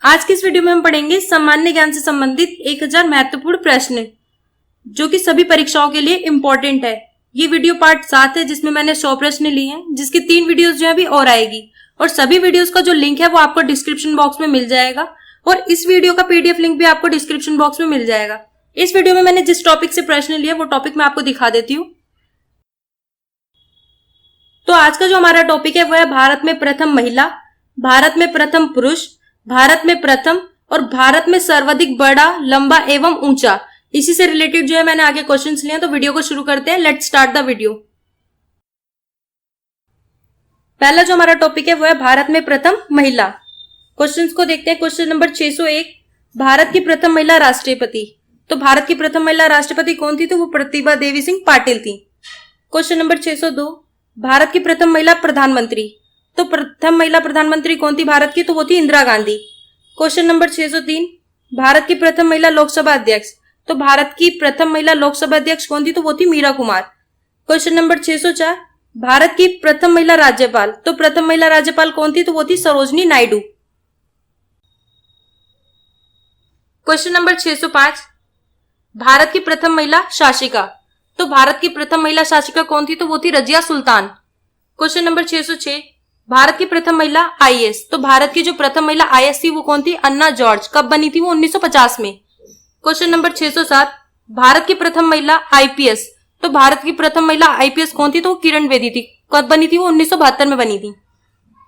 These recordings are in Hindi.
आज की इस वीडियो में हम पढ़ेंगे सामान्य ज्ञान से संबंधित 1000 महत्वपूर्ण प्रश्न जो कि सभी परीक्षाओं के लिए इम्पोर्टेंट है। ये वीडियो पार्ट 7 है जिसमें मैंने 100 प्रश्न लिए हैं, जिसकी 3 वीडियोस जो है अभी और आएगी और सभी वीडियोस का जो लिंक है वो आपको डिस्क्रिप्शन बॉक्स में मिल जाएगा और इस वीडियो का पीडीएफ लिंक भी आपको डिस्क्रिप्शन बॉक्स में मिल जाएगा। इस वीडियो में मैंने जिस टॉपिक से प्रश्न लिए वो टॉपिक मैं आपको दिखा देती हूँ। तो आज का जो हमारा टॉपिक है वो है भारत में प्रथम महिला, भारत में प्रथम पुरुष, भारत में प्रथम और भारत में सर्वाधिक बड़ा, लंबा एवं ऊंचा। इसी से रिलेटेड जो है मैंने आगे क्वेश्चंस लिए, तो वीडियो को शुरू करते हैं। Let's start the video. पहला जो हमारा टॉपिक है वो है भारत में प्रथम महिला। क्वेश्चंस को देखते हैं। क्वेश्चन नंबर 601, भारत की प्रथम महिला राष्ट्रपति। तो भारत की प्रथम महिला राष्ट्रपति कौन थी? तो वो प्रतिभा देवी सिंह पाटिल थी। क्वेश्चन नंबर 602, भारत की प्रथम महिला प्रधानमंत्री। तो प्रथम महिला प्रधानमंत्री कौन थी भारत की? तो वो थी इंदिरा गांधी। क्वेश्चन नंबर 603, भारत की प्रथम महिला लोकसभा अध्यक्ष। तो भारत की प्रथम महिला लोकसभा अध्यक्ष कौन थी? तो वो थी मीरा कुमार। क्वेश्चन नंबर 604, भारत की प्रथम महिला राज्यपाल। तो प्रथम महिला राज्यपाल कौन थी? तो वो थी सरोजनी नायडू। क्वेश्चन नंबर 605, भारत की प्रथम महिला शासिका। तो भारत की प्रथम महिला शासिका कौन थी? तो वो थी रजिया सुल्तान। क्वेश्चन नंबर 606, भारत की प्रथम महिला आईएएस। तो भारत की जो प्रथम महिला आईएएस थी वो कौन थी? अन्ना जॉर्ज। कब बनी थी? वो 1950 में। क्वेश्चन नंबर 607, भारत की प्रथम महिला आईपीएस। तो भारत की प्रथम महिला आईपीएस कौन थी? तो वो किरण बेदी थी। कब बनी थी? वो 1972 में बनी थी।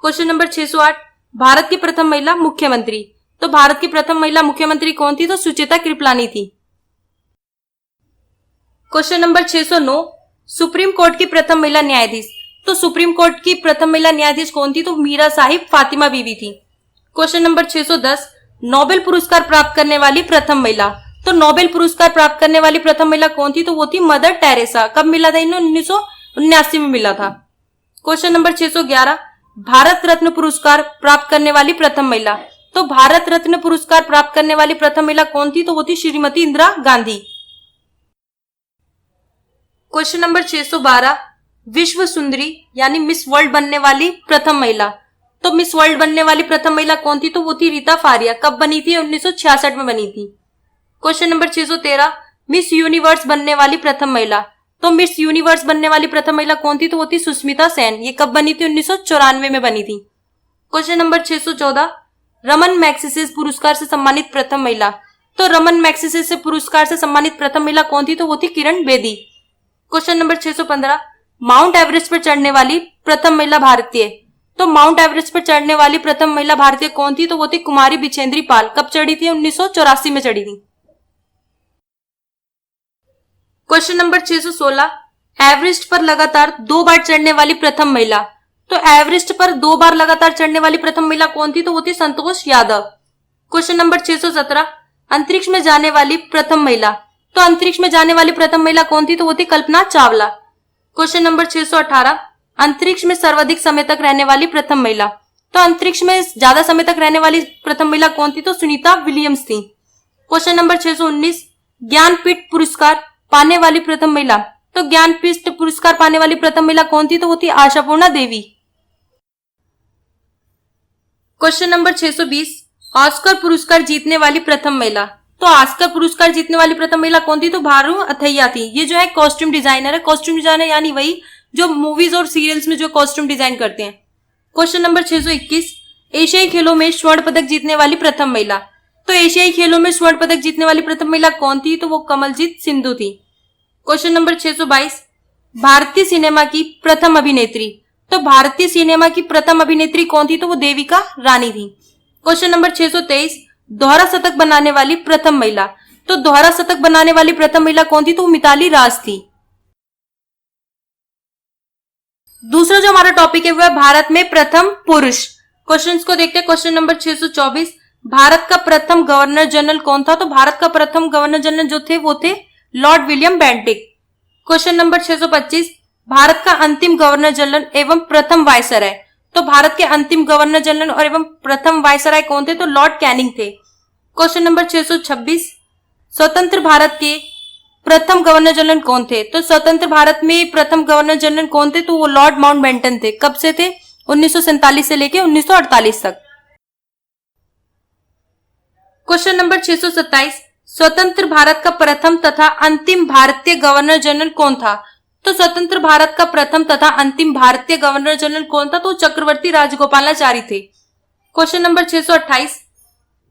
क्वेश्चन नंबर 608, भारत की प्रथम महिला मुख्यमंत्री। तो भारत की प्रथम महिला मुख्यमंत्री कौन थी? तो सुचेता कृपलानी थी। क्वेश्चन नंबर 609, सुप्रीम कोर्ट की प्रथम महिला न्यायाधीश। तो सुप्रीम कोर्ट की प्रथम महिला न्यायाधीश कौन थी? तो मीरा साहिब फातिमा बीवी थी। क्वेश्चन नंबर 610, नोबेल पुरस्कार प्राप्त करने वाली प्रथम महिला। तो नोबेल पुरस्कार प्राप्त करने वाली प्रथम महिला कौन थी? तो वो थी मदर टेरेसा। कब मिला था इन्हें? 1979 में मिला था। क्वेश्चन नंबर 611, भारत रत्न पुरस्कार प्राप्त करने वाली प्रथम महिला। तो भारत रत्न पुरस्कार प्राप्त करने वाली प्रथम महिला कौन थी? तो वो थी श्रीमती इंदिरा गांधी। क्वेश्चन नंबर 612, विश्व सुंदरी यानी मिस वर्ल्ड बनने वाली प्रथम महिला। तो मिस वर्ल्ड बनने वाली प्रथम महिला कौन थी? तो वो थी रीता फारिया। कब बनी थी? 1966 में बनी थी। क्वेश्चन नंबर 613, मिस यूनिवर्स बनने वाली प्रथम महिला। तो मिस यूनिवर्स बनने वाली प्रथम महिला कौन थी? तो वो थी सुष्मिता सेन। ये कब बनी थी? 1994 में बनी थी। क्वेश्चन नंबर 614, रमन मैग्सेसे पुरस्कार से सम्मानित प्रथम महिला। तो रमन मैग्सेसे पुरस्कार से सम्मानित प्रथम महिला कौन थी? तो वो थी Kiran Bedi. Question number 615, Mount Everest पर चढ़ने वाली प्रथम महिला भारतीय। तो माउंट एवरेस्ट पर चढ़ने वाली प्रथम महिला भारतीय कौन थी? तो वो थी कुमारी बिछेंद्री पाल। कब चढ़ी थी? 1984 में चढ़ी थी। क्वेश्चन नंबर 616, एवरेस्ट पर लगातार 2 बार चढ़ने वाली प्रथम महिला। तो एवरेस्ट पर 2 बार लगातार चढ़ने वाली प्रथम महिला कौन थी? तो वो थी संतोष यादव। क्वेश्चन नंबर 617, अंतरिक्ष में जाने वाली प्रथम महिला। तो अंतरिक्ष में जाने वाली प्रथम महिला कौन थी? तो वो थी कल्पना चावला। क्वेश्चन नंबर 618, अंतरिक्ष में सर्वाधिक समय तक रहने वाली प्रथम महिला। तो अंतरिक्ष में ज्यादा समय तक रहने वाली प्रथम महिला कौन थी? तो सुनीता विलियम्स थी। क्वेश्चन नंबर 619, ज्ञानपीठ पुरस्कार पाने वाली प्रथम महिला। तो ज्ञानपीठ पुरस्कार पाने वाली प्रथम महिला कौन थी? तो वो थी आशापूर्णा देवी। क्वेश्चन नंबर 620, ऑस्कर पुरस्कार जीतने वाली प्रथम महिला। तो ऑस्कर पुरस्कार जीतने वाली प्रथम महिला कौन थी? तो भारू अथैया थी। ये जो है कॉस्ट्यूम डिजाइनर है। कॉस्ट्यूम डिजाइनर यानी वही जो मूवीज और सीरियल्स में जो कॉस्ट्यूम डिजाइन करते हैं। क्वेश्चन नंबर 621, एशियाई खेलों में स्वर्ण पदक जीतने वाली प्रथम महिला। तो एशियाई खेलों में स्वर्ण पदक जीतने वाली प्रथम महिला कौन थी? तो वो कमलजीत सिंधु थी। क्वेश्चन नंबर 622, भारतीय सिनेमा की प्रथम अभिनेत्री। तो भारतीय सिनेमा की प्रथम अभिनेत्री कौन थी? तो वो देविका रानी थी। क्वेश्चन नंबर 623, दोहरा शतक बनाने वाली प्रथम महिला। तो दोहरा शतक बनाने वाली प्रथम महिला कौन थी? तो वो मिताली राज थी। दूसरा जो हमारा टॉपिक है वो है भारत में प्रथम पुरुष। क्वेश्चंस को देखते हैं। क्वेश्चन नंबर 624, भारत का प्रथम गवर्नर जनरल कौन था? तो भारत का प्रथम गवर्नर जनरल जो थे वो थे Lord William Bentinck. Question number 625, Bharat का अंतिम गवर्नर जनरल एवं प्रथम वायसराय। तो भारत के अंतिम गवर्नर जनरल और एवं प्रथम वायसराय कौन थे? तो लॉर्ड कैनिंग थे। क्वेश्चन नंबर 626, स्वतंत्र भारत के प्रथम गवर्नर जनरल कौन थे? तो स्वतंत्र भारत में प्रथम गवर्नर जनरल कौन थे? तो वो लॉर्ड माउंटबेटन थे। कब से थे? 1947 से लेके 1948 तक। क्वेश्चन नंबर 627, स्वतंत्र भारत का प्रथम तथा अंतिम भारतीय गवर्नर जनरल कौन था? तो स्वतंत्र भारत का प्रथम तथा अंतिम भारतीय गवर्नर जनरल कौन था? तो चक्रवर्ती राजगोपालाचारी थे। क्वेश्चन नंबर 628,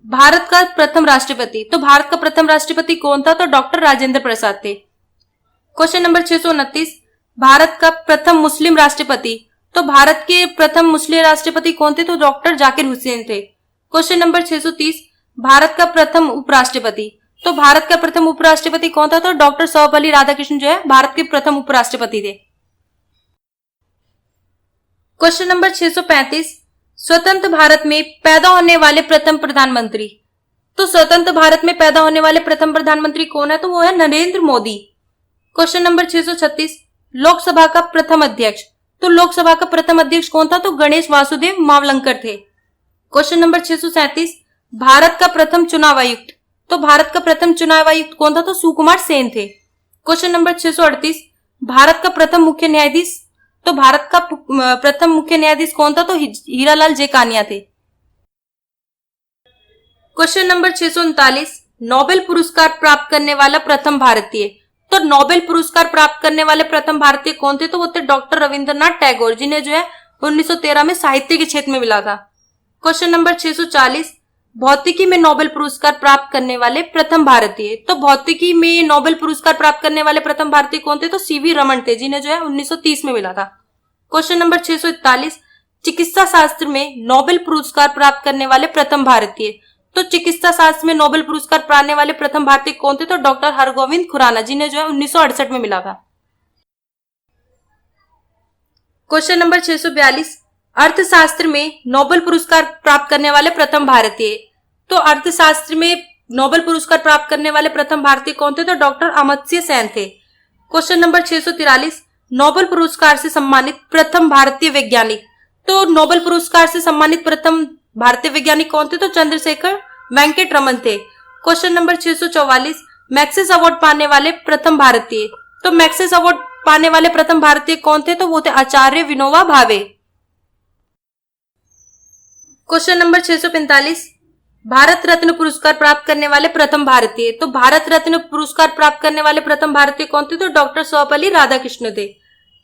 भारत का प्रथम राष्ट्रपति। तो भारत का प्रथम राष्ट्रपति कौन था? तो डॉक्टर राजेंद्र प्रसाद थे। क्वेश्चन नंबर 629, भारत का प्रथम मुस्लिम राष्ट्रपति। तो भारत के प्रथम मुस्लिम राष्ट्रपति कौन थे? तो डॉक्टर जाकिर हुसैन थे। क्वेश्चन नंबर 630, भारत का प्रथम उपराष्ट्रपति। तो भारत का प्रथम उपराष्ट्रपति कौन था? तो डॉक्टर सर्वपल्ली राधाकृष्णन जो है भारत के प्रथम उपराष्ट्रपति थे। क्वेश्चन नंबर 635, स्वतंत्र भारत में पैदा होने वाले प्रथम प्रधानमंत्री। तो स्वतंत्र भारत में पैदा होने वाले प्रथम प्रधानमंत्री कौन है? तो वो है नरेंद्र मोदी। क्वेश्चन नंबर 636, लोकसभा का प्रथम अध्यक्ष। तो लोकसभा का प्रथम अध्यक्ष कौन था? तो गणेश वासुदेव मावलंकर थे। क्वेश्चन नंबर 637, भारत का प्रथम चुनाव आयुक्त। तो भारत का प्रथम चुनाव आयुक्त कौन था? तो सुकुमार सेन थे। क्वेश्चन नंबर 638, भारत का प्रथम मुख्य न्यायाधीश। तो भारत का प्रथम मुख्य न्यायाधीश कौन था? तो हीरालाल जेकानिया थे। क्वेश्चन नंबर 639, नोबेल पुरस्कार प्राप्त करने वाला प्रथम भारतीय। तो नोबेल पुरस्कार प्राप्त करने वाले प्रथम भारतीय कौन थे? तो वो थे डॉक्टर रविंद्रनाथ टैगोर, जिन्हें जो है 1913 में साहित्य के क्षेत्र में मिला था। क्वेश्चन नंबर 640, भौतिकी में नोबेल पुरस्कार प्राप्त करने वाले प्रथम भारतीय। तो भौतिकी में नोबेल पुरस्कार प्राप्त करने वाले प्रथम भारतीय कौन थे? तो सीवी रमन थे, जिन्हें जो है 1930 में मिला था। क्वेश्चन नंबर 641, चिकित्सा शास्त्र में नोबेल पुरस्कार प्राप्त करने वाले प्रथम भारतीय। तो चिकित्सा शास्त्र में नोबेल पुरस्कार पाने वाले प्रथम भारतीय कौन थे? तो डॉक्टर हरगोविंद खुराना, जिन्हें जो है 1968 में मिला था। क्वेश्चन नंबर 642, अर्थशास्त्र में नोबेल पुरस्कार प्राप्त करने वाले प्रथम भारतीय। तो अर्थशास्त्र में नोबेल पुरस्कार प्राप्त करने वाले प्रथम भारतीय कौन थे? तो डॉक्टर अमर्त्य सेन थे। क्वेश्चन नंबर 643, नोबेल पुरस्कार से सम्मानित प्रथम भारतीय वैज्ञानिक। तो नोबेल पुरस्कार से सम्मानित प्रथम भारतीय वैज्ञानिक कौन थे? तो चंद्रशेखर वेंकट रमन थे। क्वेश्चन नंबर 644, मैक्सेस अवार्ड पाने वाले प्रथम भारतीय। तो मैक्सेस अवार्ड पाने वाले प्रथम भारतीय कौन थे? तो वो थे आचार्य विनोबा भावे। क्वेश्चन नंबर 645, भारत रत्न पुरस्कार प्राप्त करने वाले प्रथम भारतीय। तो भारत रत्न पुरस्कार प्राप्त करने वाले प्रथम भारतीय कौन थे? तो डॉक्टर सर्वपल्ली राधाकृष्णन थे।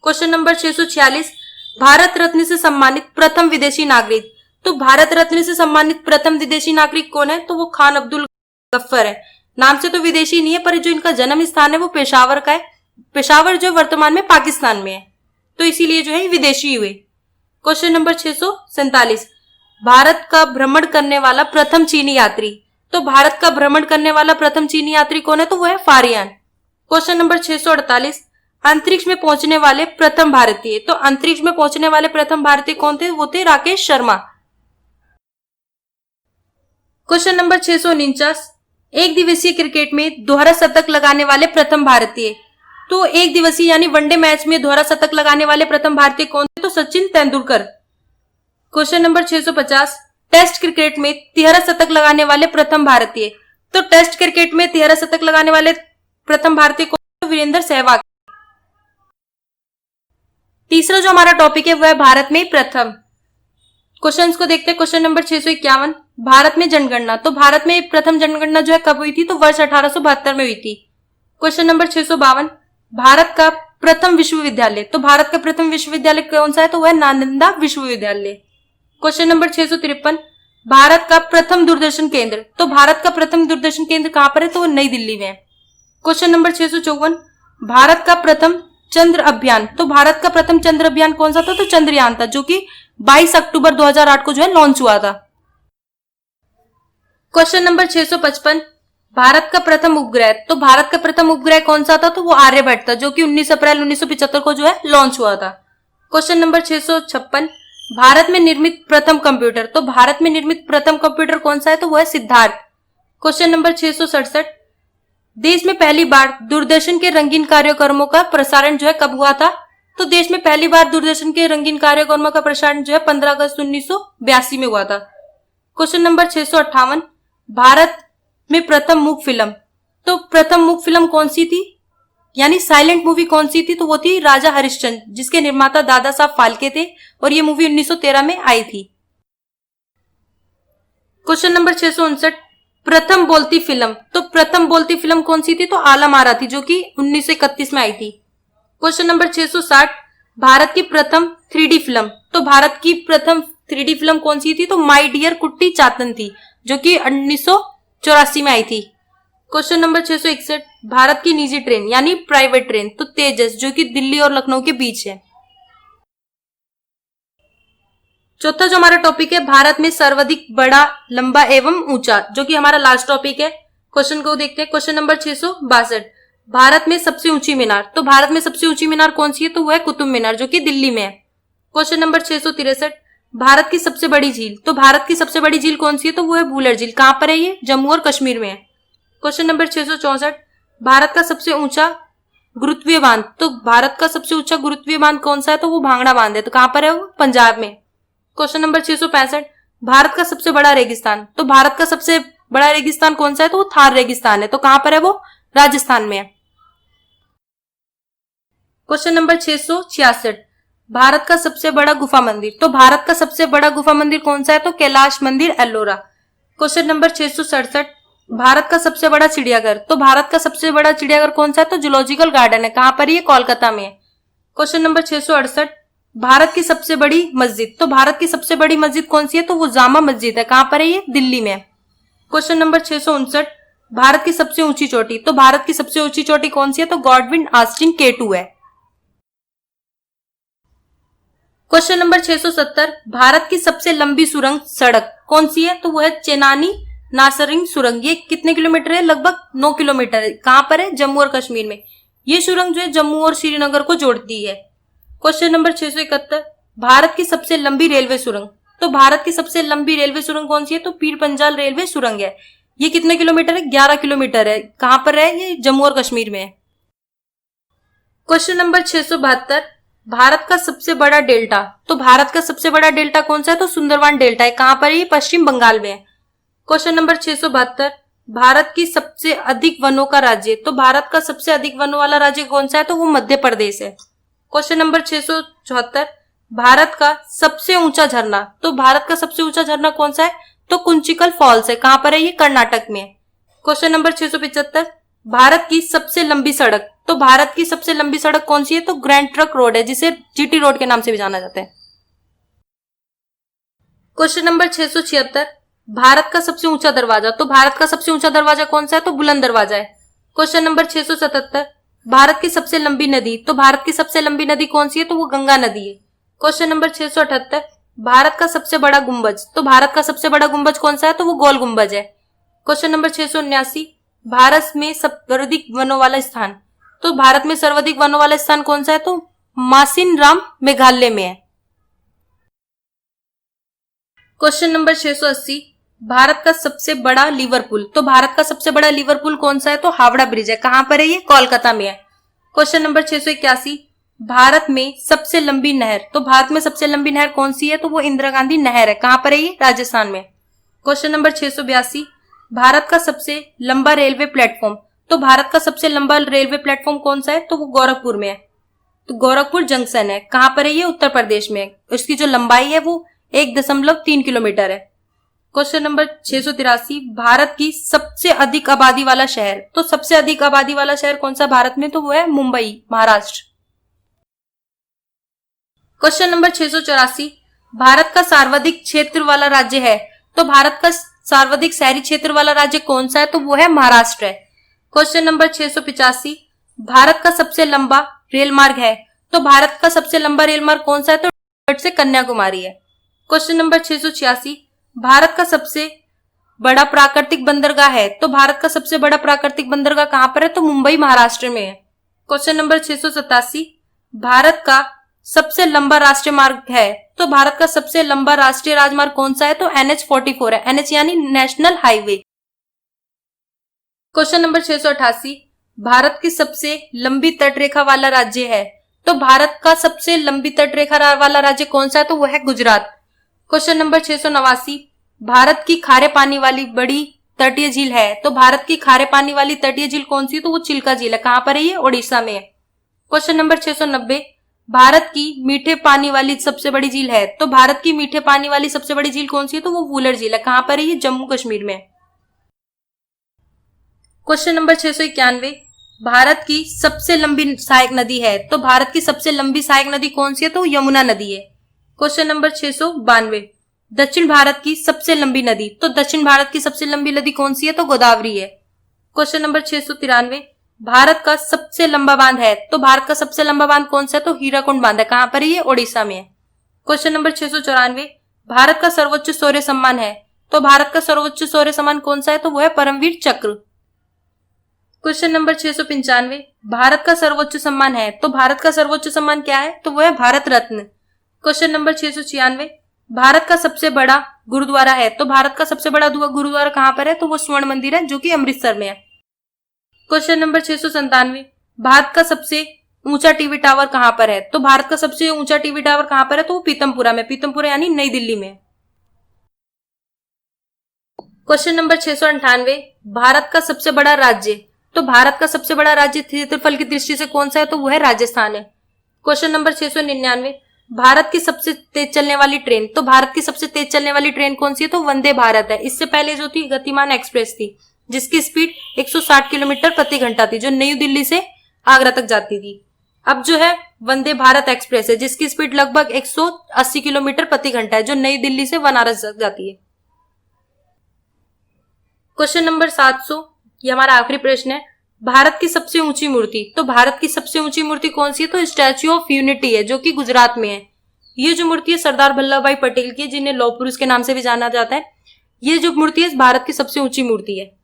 क्वेश्चन नंबर 646, भारत रत्न से सम्मानित प्रथम विदेशी नागरिक। तो भारत रत्न से सम्मानित प्रथम विदेशी नागरिक कौन है? तो वो खान अब्दुल गफ्फर है। नाम से तो विदेशी नहीं है, पर जो इनका जन्म स्थान है वो पेशावर का है। पेशावर जो वर्तमान में पाकिस्तान में है, तो इसीलिए जो है विदेशी हुए। क्वेश्चन नंबर 647, भारत का भ्रमण करने वाला प्रथम चीनी यात्री। तो भारत का भ्रमण करने वाला प्रथम चीनी यात्री कौन है? तो वो है फारियान। क्वेश्चन नंबर 648, अंतरिक्ष में पहुंचने वाले प्रथम भारतीय। तो अंतरिक्ष में पहुंचने वाले प्रथम भारतीय कौन थे? वो थे राकेश शर्मा। क्वेश्चन नंबर 649, एक दिवसीय क्रिकेट में दोहरा शतक लगाने वाले प्रथम भारतीय। तो एक दिवसीय यानी वनडे मैच में दोहरा शतक लगाने वाले प्रथम भारतीय कौन थे? तो Sachin Tendulkar. Question number 650, test cricket में तिहरा शतक लगाने वाले प्रथम भारतीय। तो टेस्ट क्रिकेट में तिहरा शतक लगाने वाले प्रथम भारतीय कौन? वीरेंद्र सहवाग। तीसरा जो हमारा टॉपिक है वो है भारत में प्रथम। क्वेश्चंस को देखते हैं। क्वेश्चन नंबर 651, भारत में जनगणना। तो भारत में प्रथम जनगणना जो है कब हुई थी? तो वर्ष 1872 में हुई थी। क्वेश्चन नंबर 652, भारत का प्रथम विश्वविद्यालय। तो भारत का प्रथम विश्वविद्यालय कौन सा है? तो वह नालंदा विश्वविद्यालय। क्वेश्चन नंबर 653, भारत का प्रथम दूरदर्शन केंद्र। तो भारत का प्रथम दूरदर्शन केंद्र कहां पर है? तो वो नई दिल्ली में है। क्वेश्चन नंबर 654, भारत का प्रथम चंद्र अभियान। तो भारत का प्रथम चंद्र अभियान कौन सा था? तो चंद्रयान था, जो कि 22 अक्टूबर 2008 को जो है लॉन्च हुआ था। क्वेश्चन नंबर 655, भारत का प्रथम उपग्रह। तो भारत का प्रथम उपग्रह कौन सा था? तो वो आर्यभट्ट था, जो कि 19 अप्रैल 1975 को जो है लॉन्च हुआ था। क्वेश्चन नंबर 656, भारत में निर्मित प्रथम कंप्यूटर। तो भारत में निर्मित प्रथम कंप्यूटर कौन सा है? तो वो है सिद्धार्थ। क्वेश्चन नंबर 667, देश में पहली बार दूरदर्शन के रंगीन कार्यक्रमों का प्रसारण जो है कब हुआ था? तो देश में पहली बार दूरदर्शन के रंगीन कार्यक्रमों का प्रसारण जो है 15 अगस्त 1982 में हुआ था। क्वेश्चन नंबर 658, भारत में प्रथम मूक फिल्म। तो प्रथम मूक फिल्म कौन सी थी, यानी साइलेंट मूवी कौन सी थी? तो वो थी राजा हरिश्चंद्र, जिसके निर्माता दादा साहब फाल्के थे, और ये मूवी 1913 में आई थी। क्वेश्चन नंबर 659, प्रथम बोलती फिल्म, तो प्रथम बोलती फिल्म कौन सी थी? तो आलम आरा थी, जो कि 1931 में आई थी। क्वेश्चन नंबर 660, भारत की प्रथम 3D फिल्म, तो भारत की प्रथम 3D फिल्म कौन सी थी? तो माय डियर कुट्टी चातन थी, जो कि 1984 में आई थी। क्वेश्चन नंबर 661, भारत की निजी ट्रेन यानी प्राइवेट ट्रेन, तो तेजस, जो कि दिल्ली और लखनऊ के बीच है। चौथा जो हमारा टॉपिक है, भारत में सर्वाधिक बड़ा, लंबा एवं ऊंचा, जो कि हमारा लास्ट टॉपिक है। क्वेश्चन को देखते हैं। क्वेश्चन नंबर 662, भारत में सबसे ऊंची मीनार, तो भारत में सबसे ऊंची मीनार कौन सी है? तो वह है कुतुब मीनार, जो कि दिल्ली में है। क्वेश्चन नंबर 663, भारत की सबसे बड़ी झील, तो भारत की सबसे बड़ी झील कौन सी है? तो वो है वुलर झील। कहां पर है ये? जम्मू और कश्मीर में है। क्वेश्चन नंबर 664, भारत का सबसे ऊंचा गुरुत्वीय बांध, तो भारत का सबसे ऊंचा गुरुत्वीय बांध कौन सा है? तो वो भांगड़ा बांध है। तो कहां पर है वो? पंजाब में। क्वेश्चन नंबर 665, भारत का सबसे बड़ा रेगिस्तान, तो भारत का सबसे बड़ा रेगिस्तान कौन सा है? तो वो थार रेगिस्तान है। तो कहां पर है वो? राजस्थान में है। क्वेश्चन नंबर 666, भारत का सबसे बड़ा गुफा मंदिर, तो भारत का सबसे बड़ा गुफा मंदिर कौन सा है? तो कैलाश मंदिर, एल्लोरा। क्वेश्चन नंबर 667, भारत का सबसे बड़ा चिड़ियाघर, तो भारत का सबसे बड़ा चिड़ियाघर कौन सा है? तो जूलॉजिकल गार्डन है। कहां पर? ये कोलकाता में है। क्वेश्चन नंबर 668, भारत की सबसे बड़ी मस्जिद, तो भारत की सबसे बड़ी मस्जिद कौन सी है? तो वो जामा मस्जिद है। कहां पर है ये? दिल्ली में। क्वेश्चन नंबर 659, भारत की सबसे ऊंची चोटी, तो भारत की सबसे ऊंची चोटी कौन सी है? तो गॉडविन आस्टिन K2 है। क्वेश्चन नंबर 670, भारत की सबसे लंबी सुरंग सड़क कौन सी है? तो वो है चेनानी नासरिंग सुरंग। ये कितने किलोमीटर है? लगभग 9 किलोमीटर है। कहां पर है? जम्मू और कश्मीर में। ये सुरंग जो है जम्मू और श्रीनगर को जोड़ती है। क्वेश्चन नंबर 671, भारत की सबसे लंबी रेलवे सुरंग, तो भारत की सबसे लंबी रेलवे सुरंग कौन सी है? तो पीर पंजाल रेलवे सुरंग है। ये कितने किलोमीटर है? 11 किलोमीटर है। कहां पर है? ये जम्मू और कश्मीर में है। क्वेश्चन नंबर 672, भारत का सबसे बड़ा डेल्टा, तो भारत का सबसे बड़ा डेल्टा कौन सा है? तो सुंदरवन डेल्टा है। कहां पर है? ये पश्चिम बंगाल में है। क्वेश्चन नंबर 672, भारत की सबसे अधिक वनों का राज्य, तो भारत का सबसे अधिक वनों वाला राज्य कौन सा है? तो वो मध्य प्रदेश है। क्वेश्चन नंबर 674, भारत का सबसे ऊंचा झरना, तो भारत का सबसे ऊंचा झरना कौन सा है? तो कुंचिकल फॉल्स है। कहां पर है? ये कर्नाटक में है। क्वेश्चन नंबर 675, भारत की सबसे लंबी सड़क, तो भारत की सबसे लंबी सड़क कौन सी है? तो ग्रैंड ट्रक रोड है, जिसे जीटी रोड के नाम से भी जाना जाता है। क्वेश्चन नंबर 676, भारत का सबसे ऊंचा दरवाजा, तो भारत का सबसे ऊंचा दरवाजा कौन सा है? तो बुलंद दरवाजा है। क्वेश्चन नंबर 677, भारत की सबसे लंबी नदी, तो भारत की सबसे लंबी नदी कौन सी है? तो वो गंगा नदी है। क्वेश्चन नंबर 678, भारत का सबसे बड़ा गुंबज, तो भारत का सबसे बड़ा गुंबज कौन सा है? तो वो गोल गुंबज है। क्वेश्चन नंबर 679, भारत में सर्वाधिक वनों वाला स्थान, तो भारत में सर्वाधिक वनों वाला स्थान कौन सा है? तो मासिन राम मेघालय में है। क्वेश्चन नंबर 680, भारत का सबसे बड़ा लिवरपूल, तो भारत का सबसे बड़ा लिवरपूल कौन सा है? तो हावड़ा ब्रिज है। कहां पर है? ये कोलकाता में है। क्वेश्चन नंबर 681, भारत में सबसे लंबी नहर, तो भारत में सबसे लंबी नहर कौन सी है? तो वो इंदिरा गांधी नहर है। कहां पर है? ये राजस्थान में। क्वेश्चन नंबर 682, भारत का सबसे लंबा रेलवे प्लेटफॉर्म, तो भारत का सबसे लंबा रेलवे प्लेटफॉर्म कौन सा है? तो वो गोरखपुर में है। तो गोरखपुर जंक्शन है। कहां पर है? ये उत्तर प्रदेश में है। उसकी जो लंबाई है वो 1.3 किलोमीटर है। क्वेश्चन नंबर 683, भारत की सबसे अधिक आबादी वाला शहर, तो सबसे अधिक आबादी वाला शहर कौन सा भारत में? तो वो है मुंबई, महाराष्ट्र। क्वेश्चन नंबर 684, भारत का सर्वाधिक क्षेत्र वाला राज्य है, तो भारत का सर्वाधिक शहरी क्षेत्र वाला राज्य कौन सा है? तो वो है महाराष्ट्र है। क्वेश्चन नंबर 685, भारत का सबसे लंबा रेल मार्ग है, तो भारत का सबसे लंबा रेल मार्ग कौन सा है? तो तट से कन्याकुमारी है। क्वेश्चन नंबर 686, भारत का सबसे बड़ा प्राकृतिक बंदरगाह है, तो भारत का सबसे बड़ा प्राकृतिक बंदरगाह कहां पर है? तो मुंबई, महाराष्ट्र में है। क्वेश्चन नंबर 687, भारत का सबसे लंबा राष्ट्रीय मार्ग है, तो भारत का सबसे लंबा राष्ट्रीय राजमार्ग कौन सा है? तो NH44 है। NH यानी national highway. Question number 688, Bharat की सबसे लंबी तटरेखा वाला राज्य है, तो भारत का सबसे लंबी तटरेखा वाला राज्य कौन सा है? तो वो है गुजरात। क्वेश्चन नंबर 689, भारत की खारे पानी वाली बड़ी तटीय झील है, तो भारत की खारे पानी वाली तटीय झील कौन सी है? तो वो चिल्का झील है। कहां पर है? ये ओडिशा में है। क्वेश्चन नंबर 690, भारत की मीठे पानी वाली सबसे बड़ी झील है, तो भारत की मीठे पानी वाली सबसे बड़ी झील कौन सी है? तो वो वूलर झील है। कहां पर है? ये जम्मू कश्मीर में। क्वेश्चन नंबर 691, भारत की सबसे लंबी सहायक नदी है, तो भारत की सबसे लंबी सहायक नदी कौन सी है, तो यमुना नदी है। क्वेश्चन नंबर 692, दक्षिण भारत की सबसे लंबी नदी, तो दक्षिण भारत की सबसे लंबी नदी कौन सी है, तो गोदावरी है। क्वेश्चन नंबर 693, भारत का सबसे लंबा बांध है, तो भारत का सबसे लंबा बांध कौन सा है, तो हीराकुंड बांध है। कहां पर है ये, ओडिशा में है। क्वेश्चन नंबर 694, भारत का सर्वोच्च शौर्य सम्मान है, तो भारत का सर्वोच्च शौर्य सम्मान कौन सा है, तो वो है परमवीर चक्र। क्वेश्चन नंबर 695, भारत का सर्वोच्च सम्मान है, तो भारत का सर्वोच्च सम्मान क्या है, तो वो है भारत रत्न। क्वेश्चन नंबर 696, भारत का सबसे बड़ा गुरुद्वारा है, तो भारत का सबसे बड़ा गुरुद्वारा कहां पर है, तो वो स्वर्ण मंदिर है जो कि अमृतसर में है। क्वेश्चन नंबर 697, भारत का सबसे ऊंचा टीवी टावर कहां पर है, तो भारत का सबसे ऊंचा टीवी टावर कहां पर है, तो वो पीतमपुरा में, पीतमपुरा यानी नई दिल्ली में। क्वेश्चन नंबर 698, भारत का सबसे बड़ा राज्य, तो भारत का सबसे बड़ा राज्य क्षेत्रफल की दृष्टि से कौन सा है, तो वो है राजस्थान है। क्वेश्चन नंबर 699, भारत की सबसे तेज चलने वाली ट्रेन, तो भारत की सबसे तेज चलने वाली ट्रेन कौन सी है, तो वंदे भारत है। इससे पहले जो थी गतिमान एक्सप्रेस थी, जिसकी स्पीड 160 किलोमीटर प्रति घंटा थी, जो नई दिल्ली से आगरा तक जाती थी। अब जो है वंदे भारत एक्सप्रेस है, जिसकी स्पीड लगभग 180 किलोमीटर प्रति घंटा है, जो नई दिल्ली से बनारस तक जाती है। क्वेश्चन नंबर 700, ये हमारा आखिरी प्रश्न है, भारत की सबसे ऊंची मूर्ति, तो भारत की सबसे ऊंची मूर्ति कौन सी है, तो स्टैच्यू ऑफ यूनिटी है, जो कि गुजरात में है। ये जो मूर्ति है सरदार वल्लभ भाई पटेल की, जिन्हें लौह पुरुष के नाम से भी जाना जाता है। ये जो मूर्ति है भारत की सबसे ऊंची मूर्ति है।